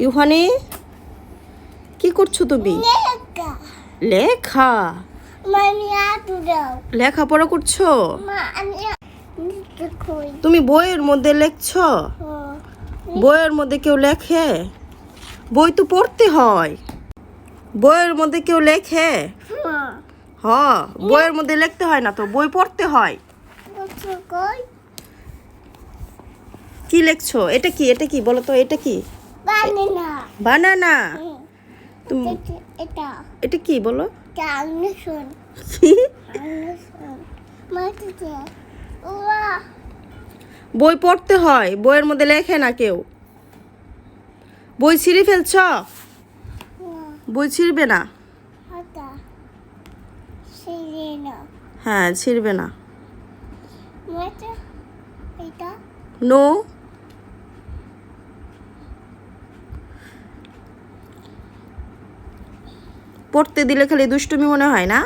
ইউহানি, কি করছো তুমি? লেখা। লেখাপড়া করছো? তুমি বইয়ের মধ্যে লেখছো? বইয়ের মধ্যে কেউ লেখে? বই তো পড়তে হয়। বইয়ের মধ্যে কেউ লেখে? হ্যাঁ, বইয়ের মধ্যে লিখতে হয় না তো, বই পড়তে হয়। কি লিখছো? এটা কি? এটা কি বলো তো? এটা কি? বানানা। বানানা। তুমি এটা এটা কি বলো? আনসন। কি? আনসন। মাটিতে। ওয়া। বই পড়তে হয়, বইয়ের মধ্যে লেখে না কেউ। বই ছিঁড়ে ফেলছ? বই ছিঁড়বে না। হাতা। সিরিনা। হ্যাঁ, ছিঁড়বে না। মাটি। এটা নো। পড়তে দিলে খালি দুষ্টুমি মনে হয় না?